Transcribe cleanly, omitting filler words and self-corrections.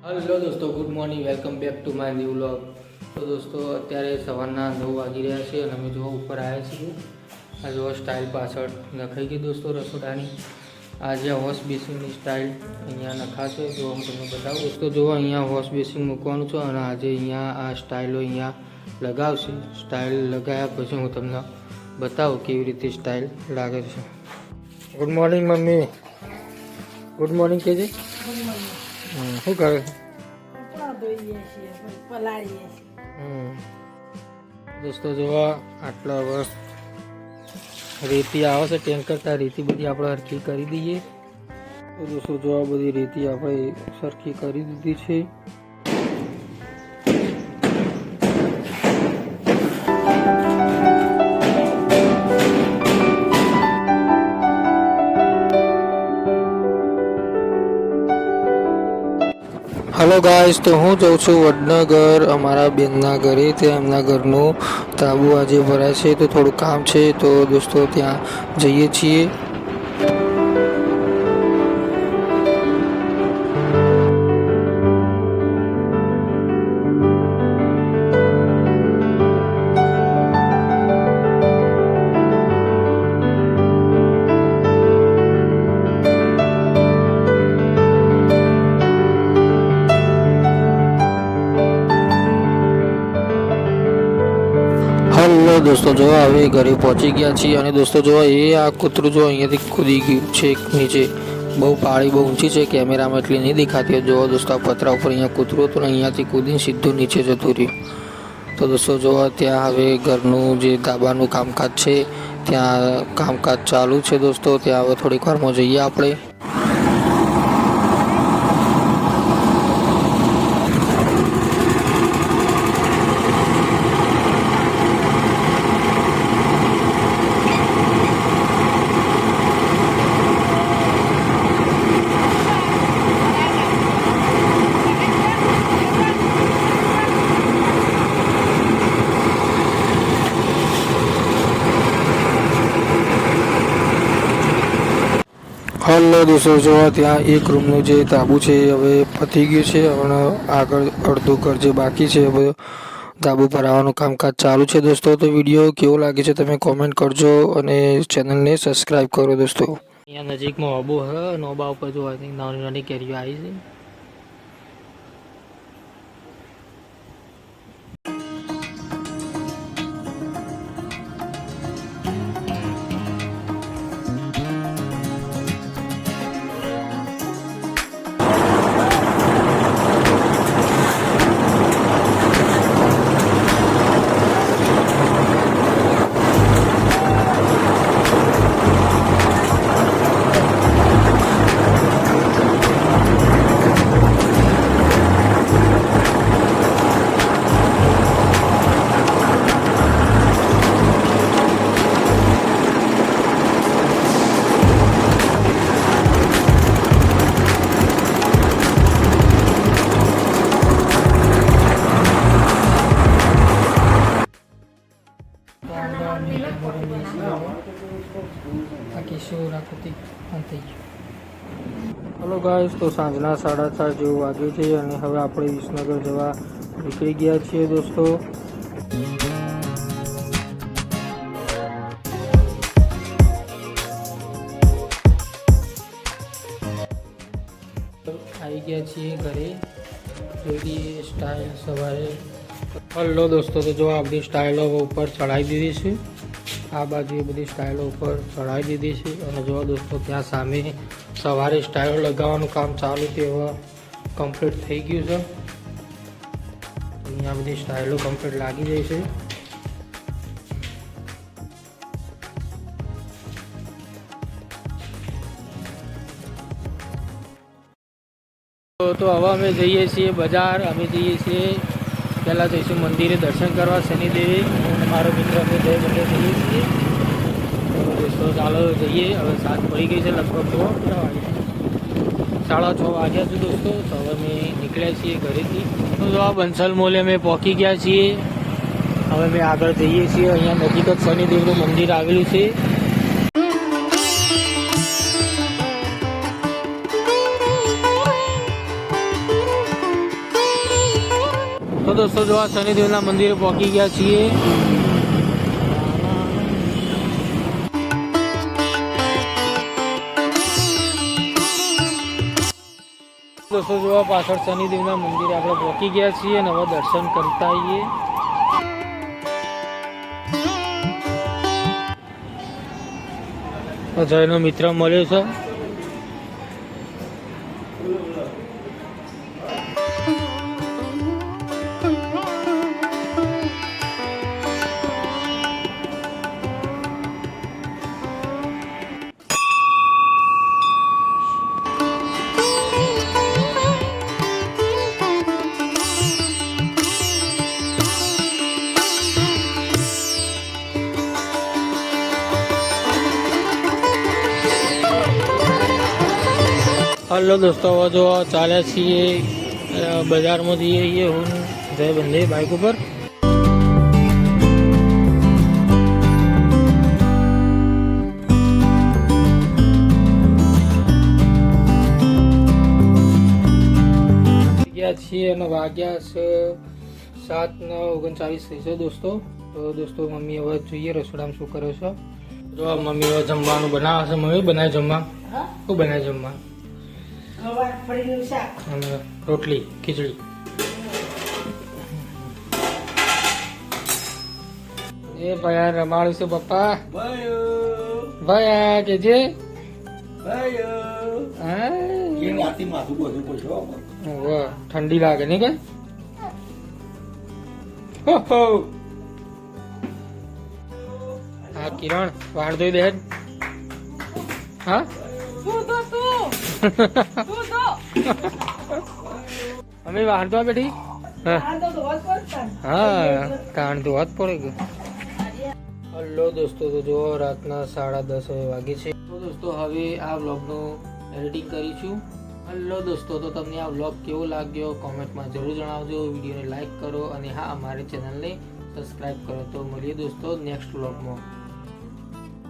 Hello દોસ્તો, good morning, welcome back to my new vlog. તો દોસ્તો અત્યારે સવારના 9 વાગી રહ્યા છે અને અમે જો ઉપર આવ્યા છીએ. આ જો સ્ટાઇલ પાછળ નખાઈ ગઈ દોસ્તો રસોડાની. આ જે વોશ બેસિનની સ્ટાઇલ અહીંયા નખાશે. જો હું તમને બતાવું દોસ્તો, જો અહીંયા વોશ બેસિન મૂકવાનું છે અને આજે અહીંયા આ સ્ટાઇલો અહીંયા લગાવશે. સ્ટાઇલ લગાવ્યા પછી હું તમને બતાવું કેવી રીતે સ્ટાઇલ લાગે છે. Good morning mummy. Good morning કહેજે. શું કરે છે? દોસ્તો જોવા આટલા હવે રેતી આવે છે ટેન્કર, ત્યાં રેતી બધી આપણે સરખી કરી દઈએ. તો દોસ્તો જોવા બધી રેતી આપણે સરખી કરી દીધી છે. હેલો ગાઈસ, તો હું જાઉં છું વડનગર અમારા બેનના ઘરે. ત્યાં એમના ઘરનું તાબુ આજે ભરાય છે તો થોડું કામ છે. તો દોસ્તો ત્યાં જઈએ છીએ. હેલો દોસ્તો, જો હવે ઘરે પહોંચી ગયા છીએ અને દોસ્તો જો એ આ કૂતરું જો અહીંયાથી કૂદી ગયું છે નીચે. બહુ પાળી બહુ ઊંચી છે, કેમેરામાં એટલી નહીં દેખાતી. જો દોસ્તો આ પતરા ઉપર અહીંયા કૂતરું હતું ને અહીંયાથી કૂદીને સીધું નીચે જતું રહ્યું. તો દોસ્તો જો ત્યાં હવે ઘરનું જે ધાબાનું કામકાજ છે ત્યાં કામકાજ ચાલુ છે દોસ્તો. ત્યાં હવે થોડીક વારમાં જઈએ આપણે. હલો દોસ્તો, જોવા ત્યાં એક રૂમનું જે તાબુ છે એ હવે પતી ગયું છે અને આગળ અડધું ઘર જે બાકી છે હવે તાબુ ભરાવાનું કામકાજ ચાલુ છે દોસ્તો. તો વિડીયો કેવો લાગે છે તમે કોમેન્ટ કરજો અને ચેનલને સબસ્ક્રાઈબ કરો દોસ્તો. અહીંયા નજીકમાં ઓબો હ અને ઓબા ઉપર જો નાની નાની કેરીઓ આવી છે. હલો ગાઈસ, તો સાંજના 4:30 જેવું વાગે છે અને હવે આપણે વિસનગર જવા નીકળી ગયા છીએ દોસ્તો. આવી ગયા છીએ ઘરે. જોઈ સ્ટાઇલ સવારે. હલો દોસ્તો, તો જો આ બધી સ્ટાઇલો ઉપર ચડાવી દીધી છે. આ બાજુ એ બધી સ્ટાઇલો ઉપર ચડાવી દીધી છે અને જો દોસ્તો ત્યાં સામે સવારે સ્ટાઇલો લગાવવાનું કામ ચાલુ તે હવે કમ્પ્લીટ થઈ ગયું છે. અહીંયા બધી સ્ટાઇલો કમ્પ્લીટ લાગી જાય છે. તો હવે અમે જઈએ છીએ બજાર. અમે જઈએ છીએ પહેલાં જઈશું મંદિરે દર્શન કરવા શનિદેવી. હું મારો મિત્ર અમે જય મંદિર જઈએ છીએ. તો ચાલો જઈએ. હવે 7 પડી ગઈ છે લગભગ. જો 6:30 વાગ્યા છે દોસ્તો. તો હવે અમે નીકળ્યા છીએ ઘરેથી. તો જો આ બંસલ મોલે અમે પહોંચી ગયા છીએ. હવે અમે આગળ જઈએ છીએ. અહીંયા નજીક જ શનિદેવનું મંદિર આવેલું છે. તો દોસ્તો જો આ શનિદેવના મંદિરે પહોંચી ગયા છીએ. દોસ્તો જોવા પાછળ શનિદેવના મંદિરે આપણે પહોંચી ગયા છીએ અને હવે દર્શન કરતા આવીએ. અજયનો મિત્ર મળ્યો છે. હલો દોસ્તો, જો ચાલ્યા છીએ બજારમાં જઈએ. હું જય બંને બાઇક ઉપર. ગયા છીએ અને વાગ્યા છે 7:39 થઈ છે દોસ્તો. તો દોસ્તો મમ્મી હવે જોઈએ રસોડામાં શું કરો છો. જો મમ્મી હવે જમવાનું બનાવે છે. મમ્મી બનાવે જમવા? શું બનાવે જમવા? અને રોટલી ખીચડી. એ ભાઈ રમાડું છું પપ્પા. ભાઈ કે જે ઠંડી લાગે ને કઈ. હા કિરણ વાળ ધોઈ દે. હા અમે વાળવા બેઠી. હા કાન તો વાત પડે ગયો. હલો દોસ્તો, તો જો રાતના 10:30 વાગે છે. તો દોસ્તો હવે આ વ્લોગનું એડિટિંગ કરીશું. હલો દોસ્તો, તો તમને આ વ્લોગ કેવો લાગ્યો કોમેન્ટમાં જરૂર જણાવજો. વિડીયોને લાઈક કરો અને હા અમારી ચેનલને સબસ્ક્રાઈબ કરો. તો મળીએ દોસ્તો નેક્સ્ટ વ્લોગમાં.